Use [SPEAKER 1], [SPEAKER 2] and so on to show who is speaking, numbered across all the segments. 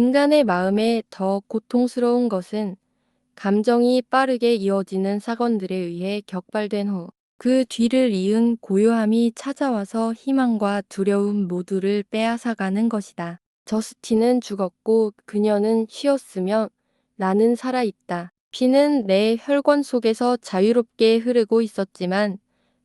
[SPEAKER 1] 인간의 마음에 더 고통스러운 것은 감정이 빠르게 이어지는 사건들에 의해 격발된 후 그 뒤를 이은 고요함이 찾아와서 희망과 두려움 모두를 빼앗아가는 것이다. 저스틴은 죽었고 그녀는 쉬었으며 나는 살아있다. 피는 내 혈관 속에서 자유롭게 흐르고 있었지만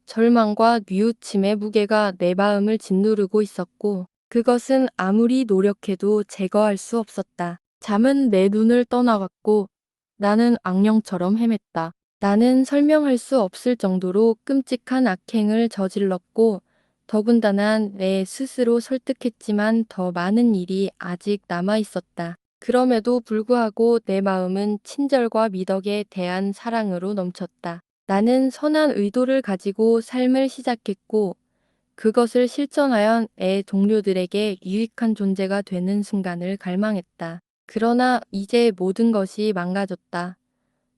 [SPEAKER 1] 절망과 뉘우침의 무게가 내 마음을 짓누르고 있었고 그것은 아무리 노력해도 제거할 수 없었다. 잠은 내 눈을 떠나갔고 나는 악령처럼 헤맸다. 나는 설명할 수 없을 정도로 끔찍한 악행을 저질렀고 더군다나 내 스스로 설득했지만 더 많은 일이 아직 남아 있었다. 그럼에도 불구하고 내 마음은 친절과 미덕에 대한 사랑으로 넘쳤다. 나는 선한 의도를 가지고 삶을 시작했고 그것을 실천하여 내 동료들에게 유익한 존재가 되는 순간을 갈망했다. 그러나 이제 모든 것이 망가졌다.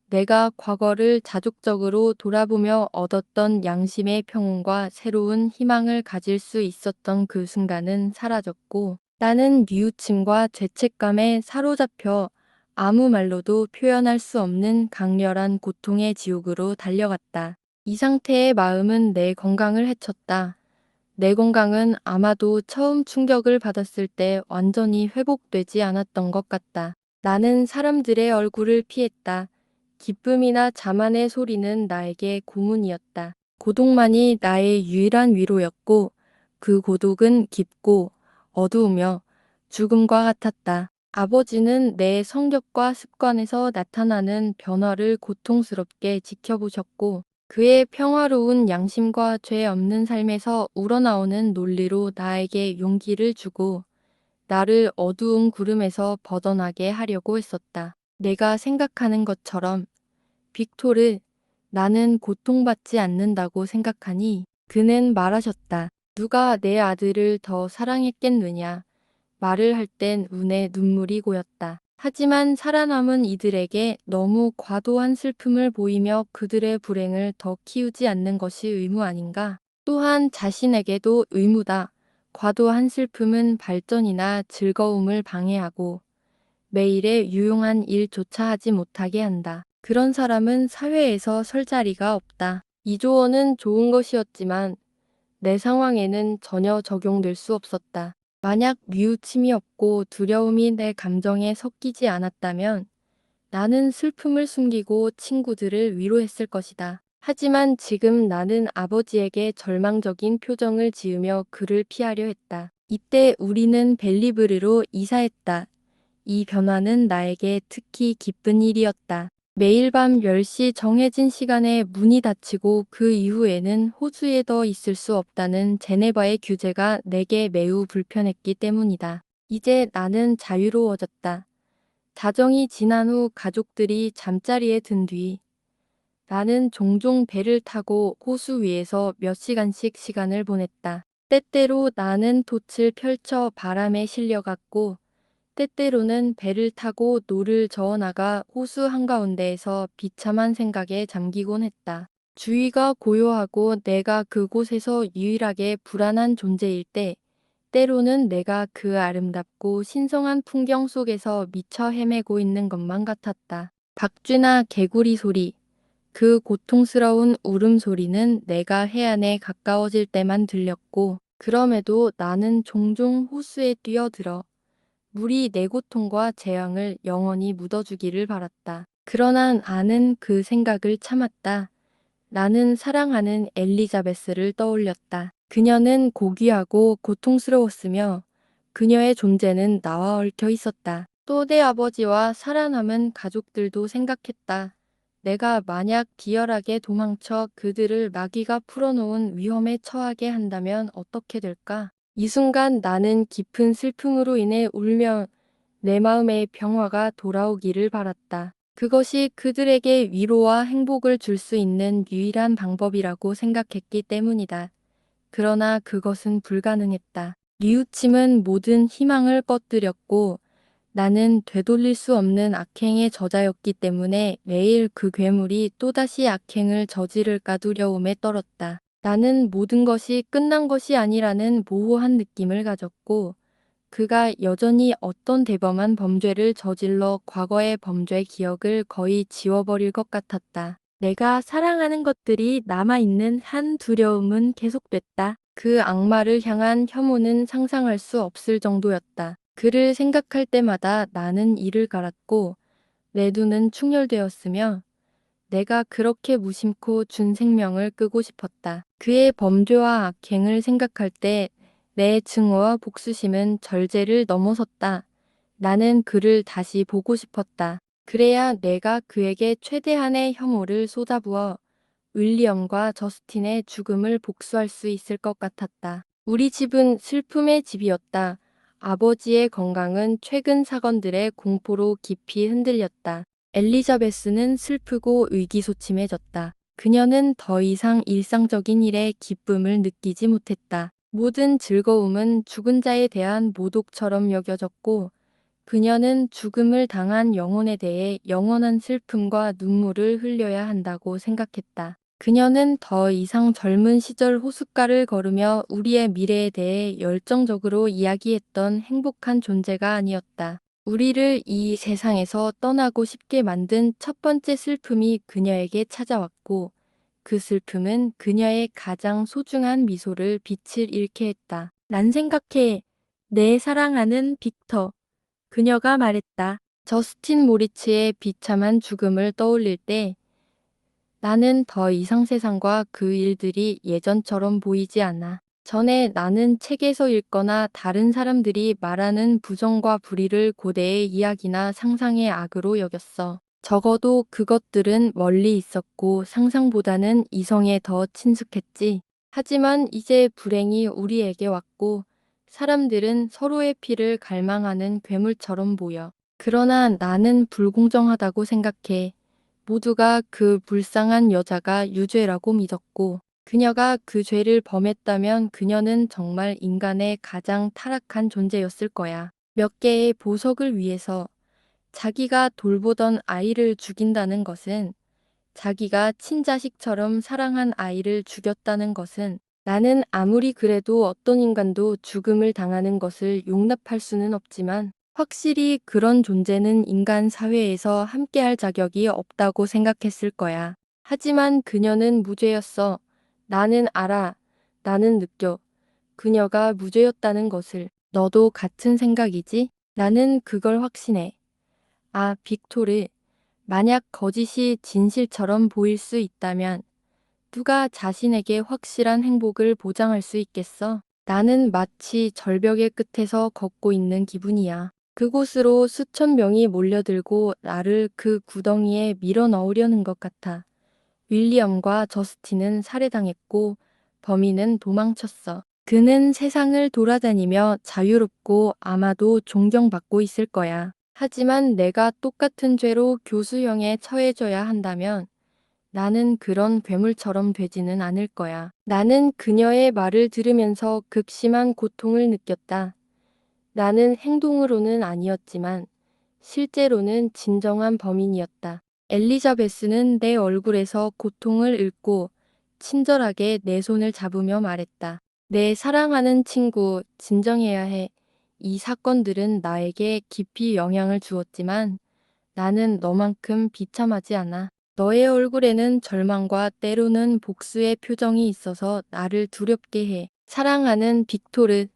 [SPEAKER 1] 내가 과거를 자족적으로 돌아보며 얻었던 양심의 평온과 새로운 희망을 가질 수 있었던 그 순간은 사라졌고 나는 뉘우침과 죄책감에 사로잡혀 아무 말로도 표현할 수 없는 강렬한 고통의 지옥으로 달려갔다. 이 상태의 마음은 내 건강을 해쳤다. 내 건강은 아마도 처음 충격을 받았을 때 완전히 회복되지 않았던 것 같다. 나는 사람들의 얼굴을 피했다. 기쁨이나 자만의 소리는 나에게 고문이었다. 고독만이 나의 유일한 위로였고 그 고독은 깊고 어두우며 죽음과 같았다. 아버지는 내 성격과 습관에서 나타나는 변화를 고통스럽게 지켜보셨고 그의 평화로운 양심과 죄 없는 삶에서 우러나오는 논리로 나에게 용기를 주고 나를 어두운 구름에서 벗어나게 하려고 했었다. 내가 생각하는 것처럼 빅토르, 나는 고통받지 않는다고 생각하니 그는 말하셨다. 누가 내 아들을 더 사랑했겠느냐. 말을 할 땐 눈에 눈물이 고였다. 하지만 살아남은 이들에게 너무 과도한 슬픔을 보이며 그들의 불행을 더 키우지 않는 것이 의무 아닌가? 또한 자신에게도 의무다. 과도한 슬픔은 발전이나 즐거움을 방해하고 매일의 유용한 일조차 하지 못하게 한다. 그런 사람은 사회에서 설 자리가 없다. 이 조언은 좋은 것이었지만 내 상황에는 전혀 적용될 수 없었다. 만약 뉘우침이 없고 두려움이 내 감정에 섞이지 않았다면 나는 슬픔을 숨기고 친구들을 위로했을 것이다. 하지만 지금 나는 아버지에게 절망적인 표정을 지으며 그를 피하려 했다. 이때 우리는 벨리브르로 이사했다. 이 변화는 나에게 특히 기쁜 일이었다. 매일 밤 10시 정해진 시간에 문이 닫히고 그 이후에는 호수에 더 있을 수 없다는 제네바의 규제가 내게 매우 불편했기 때문이다. 이제 나는 자유로워졌다. 자정이 지난 후 가족들이 잠자리에 든 뒤 나는 종종 배를 타고 호수 위에서 몇 시간씩 시간을 보냈다. 때때로 나는 돛을 펼쳐 바람에 실려갔고 때때로는 배를 타고 노를 저어나가 호수 한가운데에서 비참한 생각에 잠기곤 했다. 주위가 고요하고 내가 그곳에서 유일하게 불안한 존재일 때, 때로는 내가 그 아름답고 신성한 풍경 속에서 미쳐 헤매고 있는 것만 같았다. 박쥐나 개구리 소리, 그 고통스러운 울음소리는 내가 해안에 가까워질 때만 들렸고, 그럼에도 나는 종종 호수에 뛰어들어 물이 내 고통과 재앙을 영원히 묻어주기를 바랐다. 그러나 나는 그 생각을 참았다. 나는 사랑하는 엘리자베스를 떠올렸다. 그녀는 고귀하고 고통스러웠으며 그녀의 존재는 나와 얽혀 있었다. 또 내 아버지와 살아남은 가족들도 생각했다. 내가 만약 비열하게 도망쳐 그들을 마귀가 풀어놓은 위험에 처하게 한다면 어떻게 될까? 이 순간 나는 깊은 슬픔으로 인해 울며 내 마음의 평화가 돌아오기를 바랐다. 그것이 그들에게 위로와 행복을 줄 수 있는 유일한 방법이라고 생각했기 때문이다. 그러나 그것은 불가능했다. 뉘우침은 모든 희망을 꺼뜨렸고 나는 되돌릴 수 없는 악행의 저자였기 때문에 매일 그 괴물이 또다시 악행을 저지를까 두려움에 떨었다. 나는 모든 것이 끝난 것이 아니라는 모호한 느낌을 가졌고 그가 여전히 어떤 대범한 범죄를 저질러 과거의 범죄 기억을 거의 지워버릴 것 같았다. 내가 사랑하는 것들이 남아있는 한 두려움은 계속됐다. 그 악마를 향한 혐오는 상상할 수 없을 정도였다. 그를 생각할 때마다 나는 이를 갈았고 내 눈은 충혈되었으며 내가 그렇게 무심코 준 생명을 끄고 싶었다. 그의 범죄와 악행을 생각할 때 내 증오와 복수심은 절제를 넘어섰다. 나는 그를 다시 보고 싶었다. 그래야 내가 그에게 최대한의 혐오를 쏟아부어 윌리엄과 저스틴의 죽음을 복수할 수 있을 것 같았다. 우리 집은 슬픔의 집이었다. 아버지의 건강은 최근 사건들의 공포로 깊이 흔들렸다. 엘리자베스는 슬프고 의기소침해졌다. 그녀는 더 이상 일상적인 일에 기쁨을 느끼지 못했다. 모든 즐거움은 죽은 자에 대한 모독처럼 여겨졌고 그녀는 죽음을 당한 영혼에 대해 영원한 슬픔과 눈물을 흘려야 한다고 생각했다. 그녀는 더 이상 젊은 시절 호숫가를 걸으며 우리의 미래에 대해 열정적으로 이야기했던 행복한 존재가 아니었다. 우리를 이 세상에서 떠나고 싶게 만든 첫 번째 슬픔이 그녀에게 찾아왔고 그 슬픔은 그녀의 가장 소중한 미소를 빛을 잃게 했다. 난 생각해. 내 사랑하는 빅터. 그녀가 말했다. 저스틴 모리츠의 비참한 죽음을 떠올릴 때 나는 더 이상 세상과 그 일들이 예전처럼 보이지 않아. 전에 나는 책에서 읽거나 다른 사람들이 말하는 부정과 불의를 고대의 이야기나 상상의 악으로 여겼어. 적어도 그것들은 멀리 있었고 상상보다는 이성에 더 친숙했지. 하지만 이제 불행이 우리에게 왔고 사람들은 서로의 피를 갈망하는 괴물처럼 보여. 그러나 나는 불공정하다고 생각해. 모두가 그 불쌍한 여자가 유죄라고 믿었고 그녀가 그 죄를 범했다면 그녀는 정말 인간의 가장 타락한 존재였을 거야. 몇 개의 보석을 위해서 자기가 돌보던 아이를 죽인다는 것은 자기가 친자식처럼 사랑한 아이를 죽였다는 것은 나는 아무리 그래도 어떤 인간도 죽음을 당하는 것을 용납할 수는 없지만 확실히 그런 존재는 인간 사회에서 함께할 자격이 없다고 생각했을 거야. 하지만 그녀는 무죄였어. 나는 알아. 나는 느껴. 그녀가 무죄였다는 것을. 너도 같은 생각이지? 나는 그걸 확신해. 아, 빅토르. 만약 거짓이 진실처럼 보일 수 있다면 누가 자신에게 확실한 행복을 보장할 수 있겠어? 나는 마치 절벽의 끝에서 걷고 있는 기분이야. 그곳으로 수천 명이 몰려들고 나를 그 구덩이에 밀어 넣으려는 것 같아. 윌리엄과 저스틴은 살해당했고 범인은 도망쳤어. 그는 세상을 돌아다니며 자유롭고 아마도 존경받고 있을 거야. 하지만 내가 똑같은 죄로 교수형에 처해져야 한다면 나는 그런 괴물처럼 되지는 않을 거야. 나는 그녀의 말을 들으면서 극심한 고통을 느꼈다. 나는 행동으로는 아니었지만 실제로는 진정한 범인이었다. 엘리자베스는 내 얼굴에서 고통을 읽고 친절하게 내 손을 잡으며 말했다. 내 사랑하는 친구, 진정해야 해. 이 사건들은 나에게 깊이 영향을 주었지만 나는 너만큼 비참하지 않아. 너의 얼굴에는 절망과 때로는 복수의 표정이 있어서 나를 두렵게 해. 사랑하는 빅토르,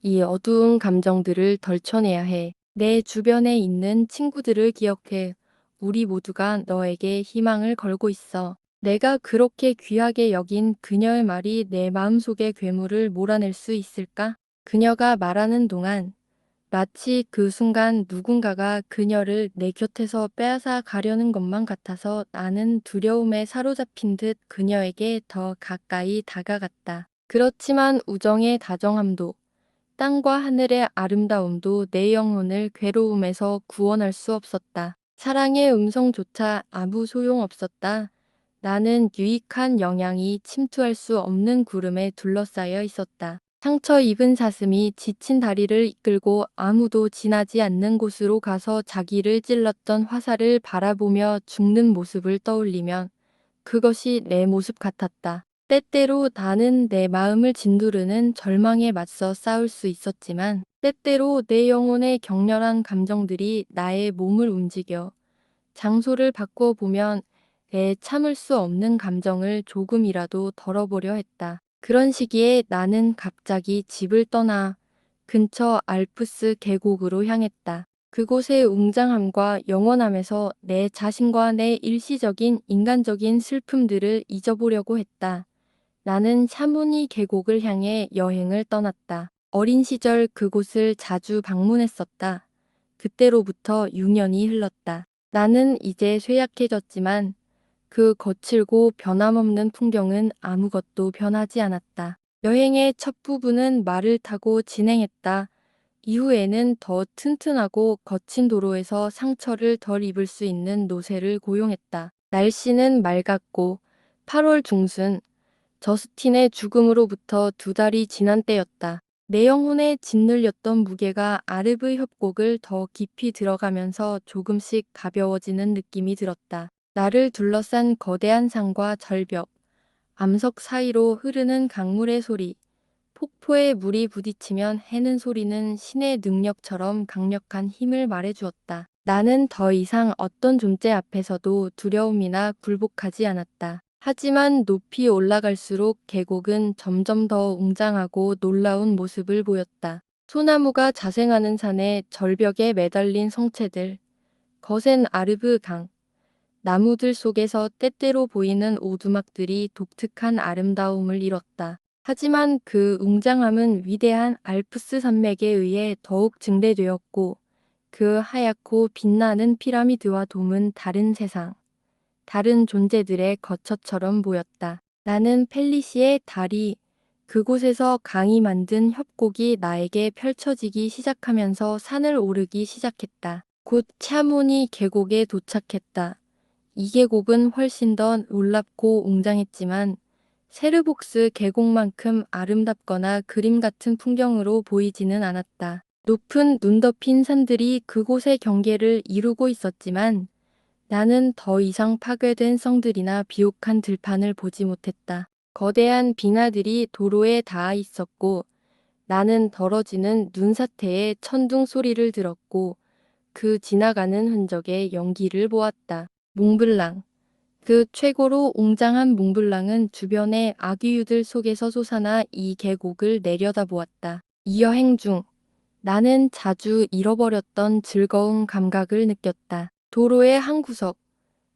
[SPEAKER 1] 이 어두운 감정들을 덜쳐내야 해. 내 주변에 있는 친구들을 기억해. 우리 모두가 너에게 희망을 걸고 있어. 내가 그렇게 귀하게 여긴 그녀의 말이 내 마음속의 괴물을 몰아낼 수 있을까? 그녀가 말하는 동안 마치 그 순간 누군가가 그녀를 내 곁에서 빼앗아 가려는 것만 같아서 나는 두려움에 사로잡힌 듯 그녀에게 더 가까이 다가갔다. 그렇지만 우정의 다정함도 땅과 하늘의 아름다움도 내 영혼을 괴로움에서 구원할 수 없었다. 사랑의 음성조차 아무 소용없었다. 나는 유익한 영향이 침투할 수 없는 구름에 둘러싸여 있었다. 상처 입은 사슴이 지친 다리를 이끌고 아무도 지나지 않는 곳으로 가서 자기를 찔렀던 화살을 바라보며 죽는 모습을 떠올리면 그것이 내 모습 같았다. 때때로 나는 내 마음을 짓누르는 절망에 맞서 싸울 수 있었지만 때때로 내 영혼의 격렬한 감정들이 나의 몸을 움직여 장소를 바꿔보면 내 참을 수 없는 감정을 조금이라도 덜어보려 했다. 그런 시기에 나는 갑자기 집을 떠나 근처 알프스 계곡으로 향했다. 그곳의 웅장함과 영원함에서 내 자신과 내 일시적인 인간적인 슬픔들을 잊어보려고 했다. 나는 샤모니 계곡을 향해 여행을 떠났다. 어린 시절 그곳을 자주 방문했었다. 그때로부터 6년이 흘렀다. 나는 이제 쇠약해졌지만 그 거칠고 변함없는 풍경은 아무것도 변하지 않았다. 여행의 첫 부분은 말을 타고 진행했다. 이후에는 더 튼튼하고 거친 도로에서 상처를 덜 입을 수 있는 노새를 고용했다. 날씨는 맑았고 8월 중순 저스틴의 죽음으로부터 2달이 지난 때였다. 내 영혼에 짓눌렸던 무게가 아르브 협곡을 더 깊이 들어가면서 조금씩 가벼워지는 느낌이 들었다. 나를 둘러싼 거대한 산과 절벽, 암석 사이로 흐르는 강물의 소리, 폭포에 물이 부딪히면 해는 소리는 신의 능력처럼 강력한 힘을 말해주었다. 나는 더 이상 어떤 존재 앞에서도 두려움이나 굴복하지 않았다. 하지만 높이 올라갈수록 계곡은 점점 더 웅장하고 놀라운 모습을 보였다. 소나무가 자생하는 산에 절벽에 매달린 성체들, 거센 아르브 강, 나무들 속에서 때때로 보이는 오두막들이 독특한 아름다움을 잃었다. 하지만 그 웅장함은 위대한 알프스 산맥에 의해 더욱 증대되었고 그 하얗고 빛나는 피라미드와 돔은 다른 세상, 다른 존재들의 거처처럼 보였다. 나는 펠리시의 다리, 그곳에서 강이 만든 협곡이 나에게 펼쳐지기 시작하면서 산을 오르기 시작했다. 곧 샤모니 계곡에 도착했다. 이 계곡은 훨씬 더 놀랍고 웅장했지만 세르복스 계곡만큼 아름답거나 그림 같은 풍경으로 보이지는 않았다. 높은 눈 덮인 산들이 그곳의 경계를 이루고 있었지만 나는 더 이상 파괴된 성들이나 비옥한 들판을 보지 못했다. 거대한 빙하들이 도로에 닿아 있었고 나는 더러지는 눈사태의 천둥 소리를 들었고 그 지나가는 흔적의 연기를 보았다. 몽블랑. 그 최고로 웅장한 몽블랑은 주변의 아귀유들 속에서 솟아나 이 계곡을 내려다보았다. 이 여행 중 나는 자주 잃어버렸던 즐거운 감각을 느꼈다. 도로의 한 구석,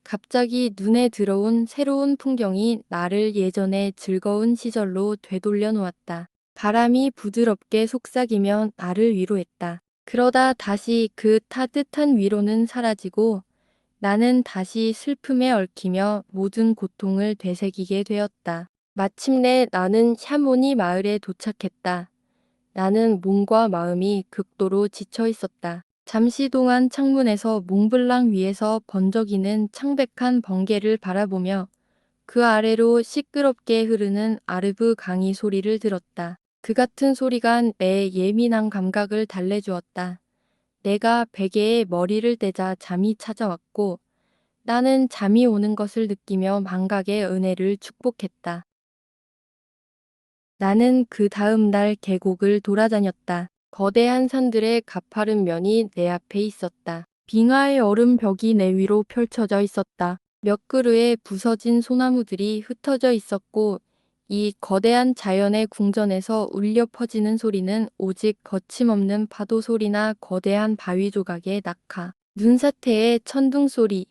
[SPEAKER 1] 갑자기 눈에 들어온 새로운 풍경이 나를 예전의 즐거운 시절로 되돌려 놓았다. 바람이 부드럽게 속삭이며 나를 위로했다. 그러다 다시 그 따뜻한 위로는 사라지고 나는 다시 슬픔에 얽히며 모든 고통을 되새기게 되었다. 마침내 나는 샤모니 마을에 도착했다. 나는 몸과 마음이 극도로 지쳐 있었다. 잠시 동안 창문에서 몽블랑 위에서 번쩍이는 창백한 번개를 바라보며 그 아래로 시끄럽게 흐르는 아르브 강이 소리를 들었다. 그 같은 소리가 내 예민한 감각을 달래주었다. 내가 베개에 머리를 대자 잠이 찾아왔고 나는 잠이 오는 것을 느끼며 망각의 은혜를 축복했다. 나는 그 다음 날 계곡을 돌아다녔다. 거대한 산들의 가파른 면이 내 앞에 있었다. 빙하의 얼음 벽이 내 위로 펼쳐져 있었다. 몇 그루의 부서진 소나무들이 흩어져 있었고 이 거대한 자연의 궁전에서 울려 퍼지는 소리는 오직 거침없는 파도 소리나 거대한 바위 조각의 낙하, 눈사태의 천둥 소리,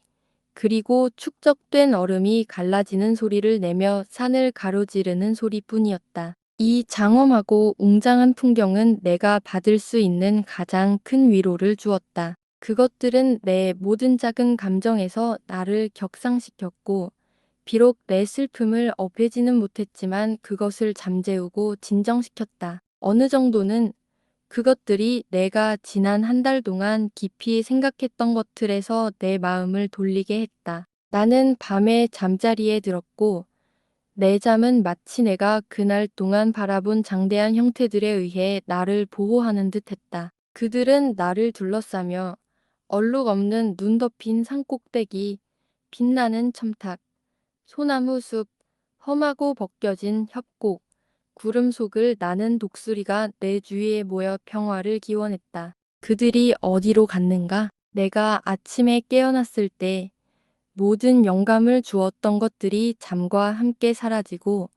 [SPEAKER 1] 그리고 축적된 얼음이 갈라지는 소리를 내며 산을 가로지르는 소리뿐이었다. 이 장엄하고 웅장한 풍경은 내가 받을 수 있는 가장 큰 위로를 주었다. 그것들은 내 모든 작은 감정에서 나를 격상시켰고, 비록 내 슬픔을 없애지는 못했지만 그것을 잠재우고 진정시켰다. 어느 정도는 그것들이 내가 지난 한 달 동안 깊이 생각했던 것들에서 내 마음을 돌리게 했다. 나는 밤에 잠자리에 들었고, 내 잠은 마치 내가 그날 동안 바라본 장대한 형태들에 의해 나를 보호하는 듯 했다. 그들은 나를 둘러싸며 얼룩 없는 눈 덮인 산꼭대기, 빛나는 첨탑, 소나무 숲, 험하고 벗겨진 협곡, 구름 속을 나는 독수리가 내 주위에 모여 평화를 기원했다. 그들이 어디로 갔는가? 내가 아침에 깨어났을 때 모든 영감을 주었던 것들이 잠과 함께 사라지고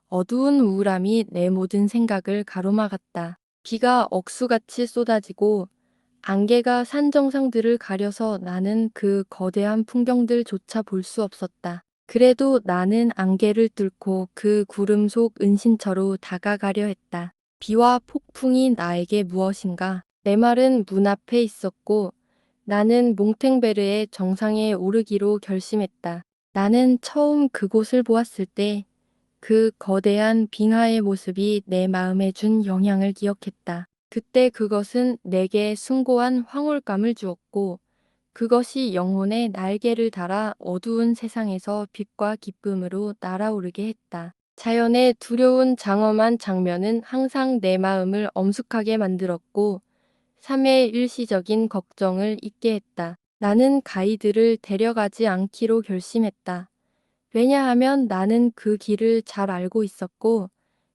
[SPEAKER 1] 어두운 우울함이 내 모든 생각을 가로막았다. 비가 억수같이 쏟아지고 안개가 산 정상들을 가려서 나는 그 거대한 풍경들조차 볼 수 없었다. 그래도 나는 안개를 뚫고 그 구름 속 은신처로 다가가려 했다. 비와 폭풍이 나에게 무엇인가? 내 말은 문 앞에 있었고 나는 몽탱베르의 정상에 오르기로 결심했다. 나는 처음 그곳을 보았을 때 그 거대한 빙하의 모습이 내 마음에 준 영향을 기억했다. 그때 그것은 내게 숭고한 황홀감을 주었고 그것이 영혼의 날개를 달아 어두운 세상에서 빛과 기쁨으로 날아오르게 했다. 자연의 두려운 장엄한 장면은 항상 내 마음을 엄숙하게 만들었고 삶의 일시적인 걱정을 잊게 했다. 나는 가이드를 데려가지 않기로 결심했다. 왜냐하면 나는 그 길을 잘 알고 있었고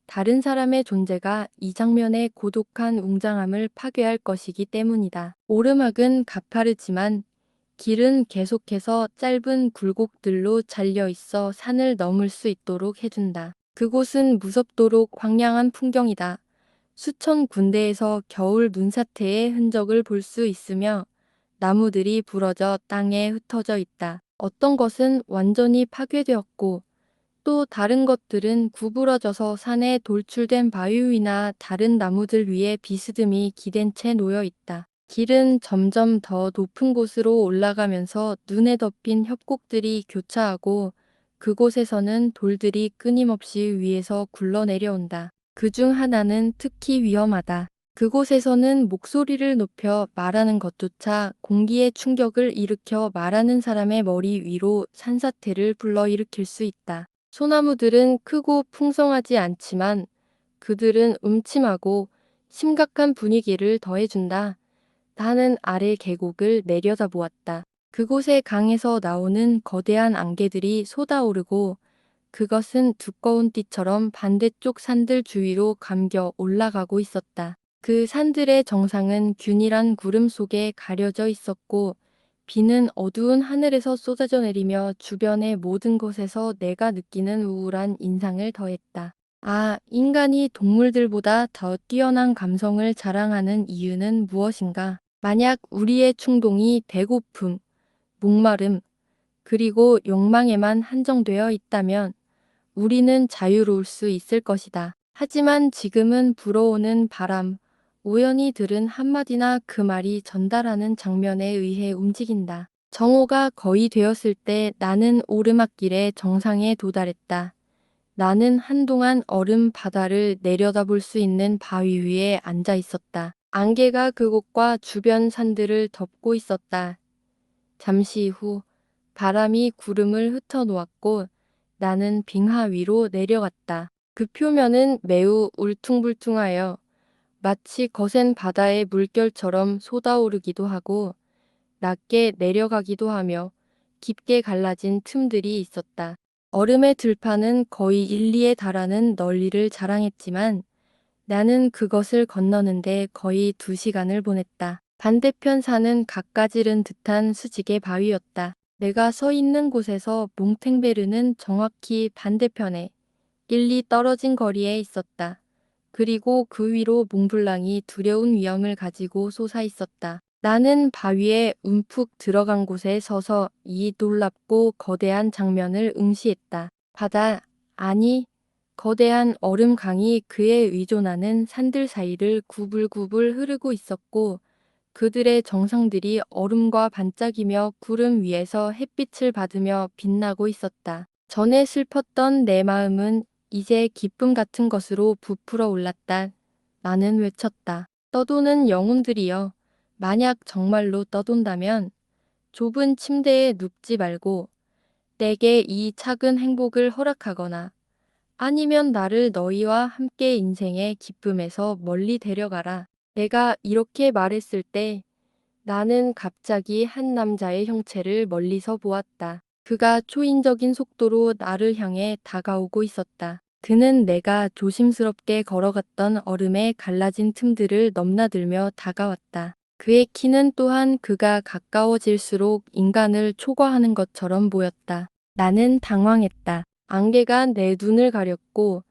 [SPEAKER 1] 다른 사람의 존재가 이 장면의 고독한 웅장함을 파괴할 것이기 때문이다. 오르막은 가파르지만 길은 계속해서 짧은 굴곡들로 잘려 있어 산을 넘을 수 있도록 해준다. 그곳은 무섭도록 황량한 풍경이다. 수천 군데에서 겨울 눈사태의 흔적을 볼 수 있으며 나무들이 부러져 땅에 흩어져 있다. 어떤 것은 완전히 파괴되었고 또 다른 것들은 구부러져서 산에 돌출된 바위 위나 다른 나무들 위에 비스듬히 기댄 채 놓여 있다. 길은 점점 더 높은 곳으로 올라가면서 눈에 덮인 협곡들이 교차하고 그곳에서는 돌들이 끊임없이 위에서 굴러내려온다. 그중 하나는 특히 위험하다. 그곳에서는 목소리를 높여 말하는 것조차 공기의 충격을 일으켜 말하는 사람의 머리 위로 산사태를 불러일으킬 수 있다. 소나무들은 크고 풍성하지 않지만 그들은 음침하고 심각한 분위기를 더해준다. 나는 아래 계곡을 내려다보았다. 그곳의 강에서 나오는 거대한 안개들이 쏟아오르고 그것은 두꺼운 띠처럼 반대쪽 산들 주위로 감겨 올라가고 있었다. 그 산들의 정상은 균일한 구름 속에 가려져 있었고 비는 어두운 하늘에서 쏟아져 내리며 주변의 모든 곳에서 내가 느끼는 우울한 인상을 더했다. 아, 인간이 동물들보다 더 뛰어난 감성을 자랑하는 이유는 무엇인가? 만약 우리의 충동이 배고픔, 목마름, 그리고 욕망에만 한정되어 있다면 우리는 자유로울 수 있을 것이다. 하지만 지금은 불어오는 바람, 우연히 들은 한마디나 그 말이 전달하는 장면에 의해 움직인다. 정오가 거의 되었을 때 나는 오르막길의 정상에 도달했다. 나는 한동안 얼음 바다를 내려다볼 수 있는 바위 위에 앉아 있었다. 안개가 그곳과 주변 산들을 덮고 있었다. 잠시 후 바람이 구름을 흩어놓았고 나는 빙하 위로 내려갔다. 그 표면은 매우 울퉁불퉁하여 마치 거센 바다의 물결처럼 쏟아오르기도 하고 낮게 내려가기도 하며 깊게 갈라진 틈들이 있었다. 얼음의 들판은 거의 일리에 달하는 넓이를 자랑했지만 나는 그것을 건너는데 거의 2시간을 보냈다. 반대편 산은 가까지른 듯한 수직의 바위였다. 내가 서 있는 곳에서 몽탱베르는 정확히 반대편에 일리 떨어진 거리에 있었다. 그리고 그 위로 몽블랑이 두려운 위험을 가지고 솟아 있었다. 나는 바위에 움푹 들어간 곳에 서서 이 놀랍고 거대한 장면을 응시했다. 바다, 아니, 거대한 얼음강이 그에 의존하는 산들 사이를 구불구불 흐르고 있었고 그들의 정상들이 얼음과 반짝이며 구름 위에서 햇빛을 받으며 빛나고 있었다. 전에 슬펐던 내 마음은 이제 기쁨 같은 것으로 부풀어 올랐다. 나는 외쳤다. 떠도는 영혼들이여. 만약 정말로 떠돈다면 좁은 침대에 눕지 말고 내게 이 작은 행복을 허락하거나 아니면 나를 너희와 함께 인생의 기쁨에서 멀리 데려가라. 내가 이렇게 말했을 때 나는 갑자기 한 남자의 형체를 멀리서 보았다. 그가 초인적인 속도로 나를 향해 다가오고 있었다. 그는 내가 조심스럽게 걸어갔던 얼음에 갈라진 틈들을 넘나들며 다가왔다. 그의 키는 또한 그가 가까워질수록 인간을 초과하는 것처럼 보였다. 나는 당황했다. 안개가 내 눈을 가렸고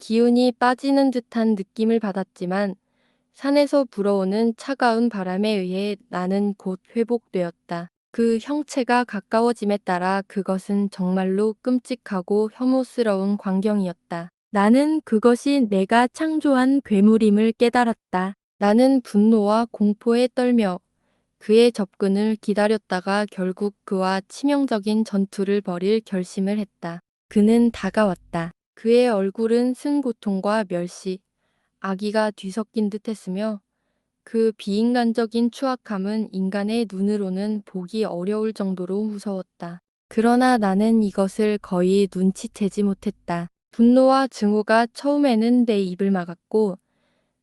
[SPEAKER 1] 기운이 빠지는 듯한 느낌을 받았지만 산에서 불어오는 차가운 바람에 의해 나는 곧 회복되었다. 그 형체가 가까워짐에 따라 그것은 정말로 끔찍하고 혐오스러운 광경이었다. 나는 그것이 내가 창조한 괴물임을 깨달았다. 나는 분노와 공포에 떨며 그의 접근을 기다렸다가 결국 그와 치명적인 전투를 벌일 결심을 했다. 그는 다가왔다. 그의 얼굴은 승고통과 멸시, 악의가 뒤섞인 듯했으며 그 비인간적인 추악함은 인간의 눈으로는 보기 어려울 정도로 무서웠다. 그러나 나는 이것을 거의 눈치채지 못했다. 분노와 증오가 처음에는 내 입을 막았고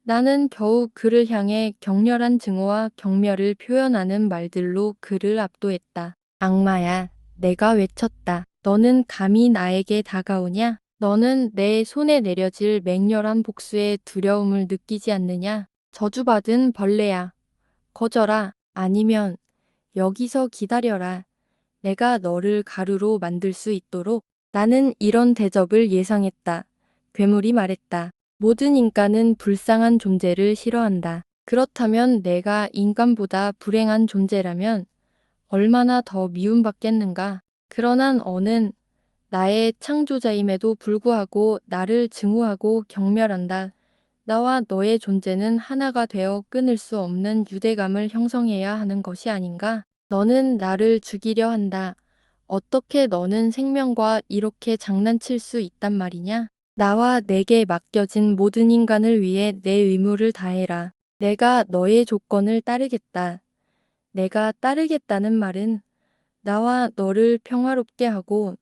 [SPEAKER 1] 나는 겨우 그를 향해 격렬한 증오와 경멸을 표현하는 말들로 그를 압도했다. 악마야, 내가 외쳤다. 너는 감히 나에게 다가오냐? 너는 내 손에 내려질 맹렬한 복수의 두려움을 느끼지 않느냐? 저주받은 벌레야. 거져라. 아니면 여기서 기다려라. 내가 너를 가루로 만들 수 있도록. 나는 이런 대접을 예상했다. 괴물이 말했다. 모든 인간은 불쌍한 존재를 싫어한다. 그렇다면 내가 인간보다 불행한 존재라면 얼마나 더 미움받겠는가. 그러나 너는 나의 창조자임에도 불구하고 나를 증오하고 경멸한다. 나와 너의 존재는 하나가 되어 끊을 수 없는 유대감을 형성해야 하는 것이 아닌가? 너는 나를 죽이려 한다. 어떻게 너는 생명과 이렇게 장난칠 수 있단 말이냐? 나와 내게 맡겨진 모든 인간을 위해 내 의무를 다해라. 내가 너의 조건을 따르겠다. 내가 따르겠다는 말은 나와 너를 평화롭게 하고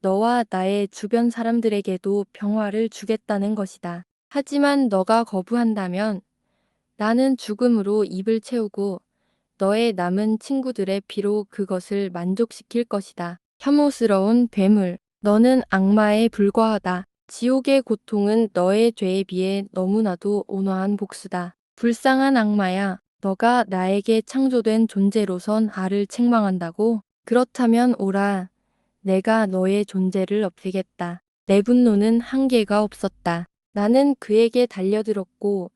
[SPEAKER 1] 너와 나의 주변 사람들에게도 평화를 주겠다는 것이다. 하지만 너가 거부한다면 나는 죽음으로 입을 채우고 너의 남은 친구들의 피로 그것을 만족시킬 것이다. 혐오스러운 괴물, 너는 악마에 불과하다. 지옥의 고통은 너의 죄에 비해 너무나도 온화한 복수다. 불쌍한 악마야, 너가 나에게 창조된 존재로선 나를 책망한다고? 그렇다면 오라. 내가 너의 존재를 없애겠다. 내 분노는 한계가 없었다. 나는 그에게 달려들었고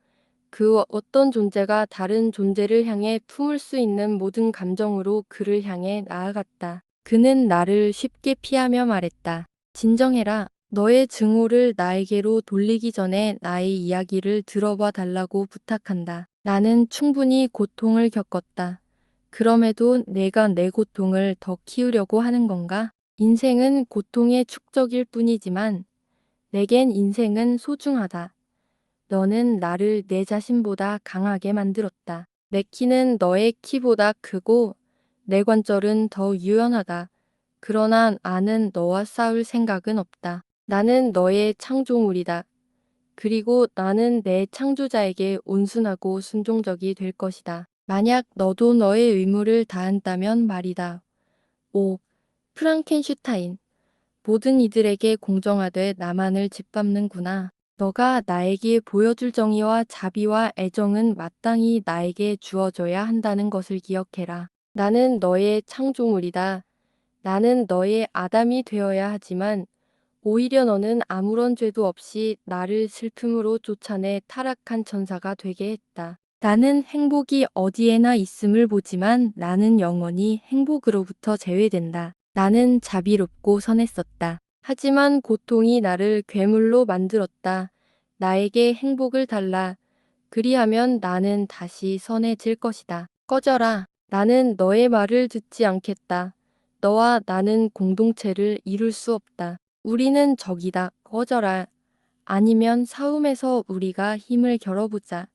[SPEAKER 1] 그 어떤 존재가 다른 존재를 향해 품을 수 있는 모든 감정으로 그를 향해 나아갔다. 그는 나를 쉽게 피하며 말했다. 진정해라. 너의 증오를 나에게로 돌리기 전에 나의 이야기를 들어봐 달라고 부탁한다. 나는 충분히 고통을 겪었다. 그럼에도 내가 내 고통을 더 키우려고 하는 건가? 인생은 고통의 축적일 뿐이지만 내겐 인생은 소중하다. 너는 나를 내 자신보다 강하게 만들었다. 내 키는 너의 키보다 크고 내 관절은 더 유연하다. 그러나 나는 너와 싸울 생각은 없다. 나는 너의 창조물이다. 그리고 나는 내 창조자에게 온순하고 순종적이 될 것이다. 만약 너도 너의 의무를 다한다면 말이다. 오, 프랑켄슈타인. 모든 이들에게 공정하되 나만을 짓밟는구나. 너가 나에게 보여줄 정의와 자비와 애정은 마땅히 나에게 주어져야 한다는 것을 기억해라. 나는 너의 창조물이다. 나는 너의 아담이 되어야 하지만 오히려 너는 아무런 죄도 없이 나를 슬픔으로 쫓아내 타락한 천사가 되게 했다. 나는 행복이 어디에나 있음을 보지만 나는 영원히 행복으로부터 제외된다. 나는 자비롭고 선했었다. 하지만 고통이 나를 괴물로 만들었다. 나에게 행복을 달라. 그리하면 나는 다시 선해질 것이다. 꺼져라. 나는 너의 말을 듣지 않겠다. 너와 나는 공동체를 이룰 수 없다. 우리는 적이다. 꺼져라. 아니면 싸움에서 우리가 힘을 겨뤄보자.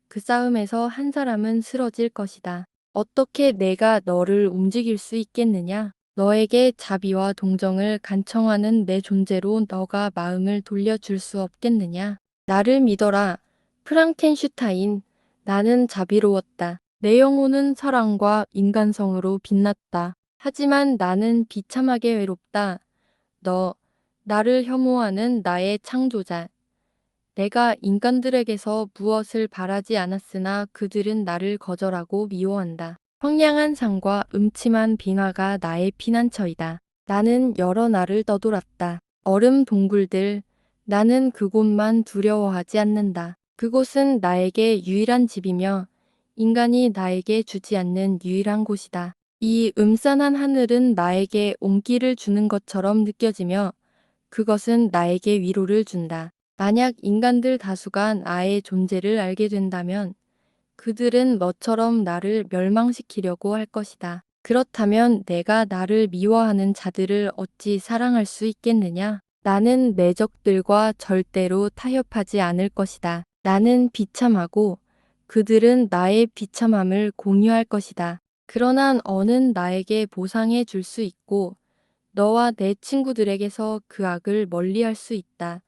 [SPEAKER 1] 그 싸움에서 한 사람은 쓰러질 것이다. 어떻게 내가 너를 움직일 수 있겠느냐? 너에게 자비와 동정을 간청하는 내 존재로 너가 마음을 돌려줄 수 없겠느냐? 나를 믿어라. 프랑켄슈타인. 나는 자비로웠다. 내 영혼은 사랑과 인간성으로 빛났다. 하지만 나는 비참하게 외롭다. 너, 나를 혐오하는 나의 창조자. 내가 인간들에게서 무엇을 바라지 않았으나 그들은 나를 거절하고 미워한다. 황량한 산과 음침한 빙하가 나의 피난처이다. 나는 여러 나를 떠돌았다. 얼음 동굴들, 나는 그곳만 두려워하지 않는다. 그곳은 나에게 유일한 집이며 인간이 나에게 주지 않는 유일한 곳이다. 이 음산한 하늘은 나에게 온기를 주는 것처럼 느껴지며 그것은 나에게 위로를 준다. 만약 인간들 다수가 나의 존재를 알게 된다면 그들은 너처럼 나를 멸망시키려고 할 것이다. 그렇다면 내가 나를 미워하는 자들을 어찌 사랑할 수 있겠느냐? 나는 내 적들과 절대로 타협하지 않을 것이다. 나는 비참하고 그들은 나의 비참함을 공유할 것이다. 그러나 너는 나에게 보상해 줄 수 있고 너와 내 친구들에게서 그 악을 멀리할 수 있다.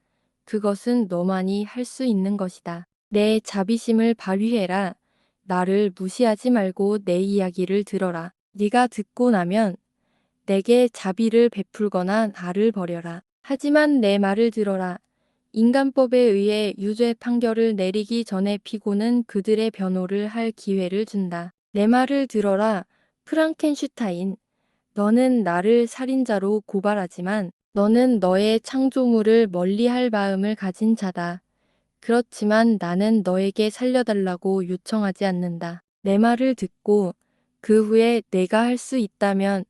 [SPEAKER 1] 그것은 너만이 할 수 있는 것이다. 내 자비심을 발휘해라. 나를 무시하지 말고 내 이야기를 들어라. 네가 듣고 나면 내게 자비를 베풀거나 나를 버려라. 하지만 내 말을 들어라. 인간법에 의해 유죄 판결을 내리기 전에 피고는 그들의 변호를 할 기회를 준다. 내 말을 들어라. 프랑켄슈타인. 너는 나를 살인자로 고발하지만 너는 너의 창조물을 멀리할 마음을 가진 자다. 그렇지만 나는 너에게 살려달라고 요청하지 않는다. 내 말을 듣고 그 후에 내가 할 수 있다면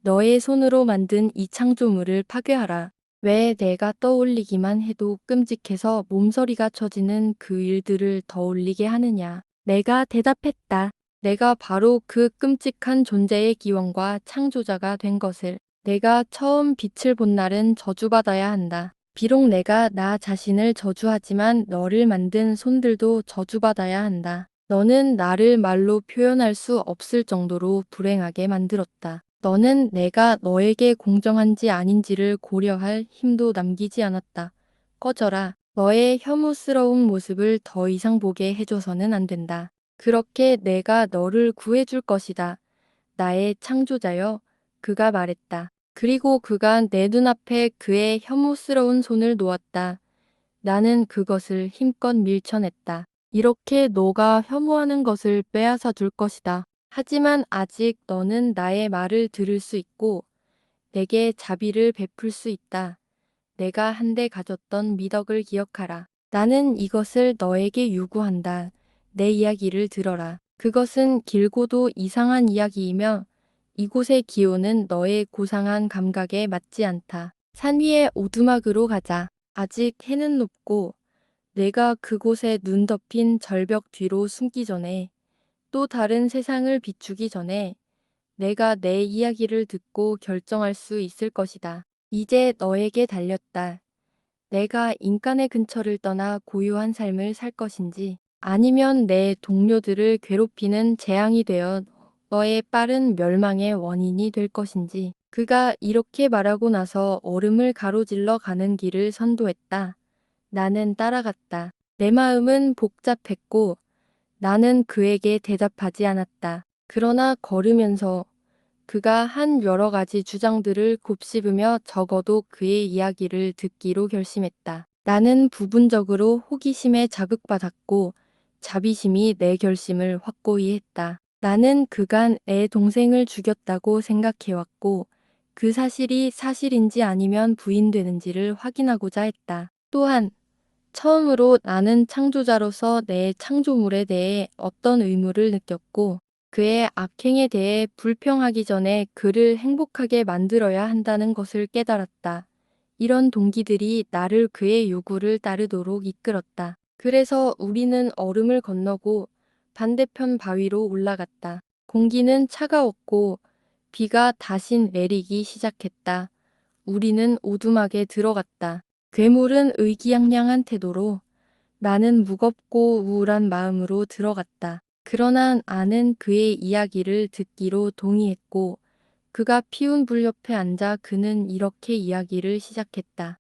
[SPEAKER 1] 너의 손으로 만든 이 창조물을 파괴하라. 왜 내가 떠올리기만 해도 끔찍해서 몸서리가 쳐지는 그 일들을 떠올리게 하느냐. 내가 대답했다. 내가 바로 그 끔찍한 존재의 기원과 창조자가 된 것을. 내가 처음 빛을 본 날은 저주받아야 한다. 비록 내가 나 자신을 저주하지만 너를 만든 손들도 저주받아야 한다. 너는 나를 말로 표현할 수 없을 정도로 불행하게 만들었다. 너는 내가 너에게 공정한지 아닌지를 고려할 힘도 남기지 않았다. 꺼져라. 너의 혐오스러운 모습을 더 이상 보게 해줘서는 안 된다. 그렇게 내가 너를 구해줄 것이다. 나의 창조자여. 그가 말했다. 그리고 그가 내 눈앞에 그의 혐오스러운 손을 놓았다. 나는 그것을 힘껏 밀쳐냈다. 이렇게 너가 혐오하는 것을 빼앗아 줄 것이다. 하지만 아직 너는 나의 말을 들을 수 있고 내게 자비를 베풀 수 있다. 내가 한데 가졌던 미덕을 기억하라. 나는 이것을 너에게 요구한다. 내 이야기를 들어라. 그것은 길고도 이상한 이야기이며 이곳의 기온은 너의 고상한 감각에 맞지 않다. 산 위의 오두막으로 가자. 아직 해는 높고 내가 그곳에 눈 덮인 절벽 뒤로 숨기 전에 또 다른 세상을 비추기 전에 내가 내 이야기를 듣고 결정할 수 있을 것이다. 이제 너에게 달렸다. 내가 인간의 근처를 떠나 고요한 삶을 살 것인지 아니면 내 동료들을 괴롭히는 재앙이 되어 너의 빠른 멸망의 원인이 될 것인지. 그가 이렇게 말하고 나서 얼음을 가로질러 가는 길을 선도했다. 나는 따라갔다. 내 마음은 복잡했고 나는 그에게 대답하지 않았다. 그러나 걸으면서 그가 한 여러 가지 주장들을 곱씹으며 적어도 그의 이야기를 듣기로 결심했다. 나는 부분적으로 호기심에 자극받았고 자비심이 내 결심을 확고히 했다. 나는 그간 내 동생을 죽였다고 생각해왔고 그 사실이 사실인지 아니면 부인되는지를 확인하고자 했다. 또한 처음으로 나는 창조자로서 내 창조물에 대해 어떤 의무를 느꼈고 그의 악행에 대해 불평하기 전에 그를 행복하게 만들어야 한다는 것을 깨달았다. 이런 동기들이 나를 그의 요구를 따르도록 이끌었다. 그래서 우리는 얼음을 건너고 반대편 바위로 올라갔다. 공기는 차가웠고 비가 다시 내리기 시작했다. 우리는 오두막에 들어갔다. 괴물은 의기양양한 태도로 나는 무겁고 우울한 마음으로 들어갔다. 그러나 나는 그의 이야기를 듣기로 동의했고 그가 피운 불 옆에 앉아 그는 이렇게 이야기를 시작했다.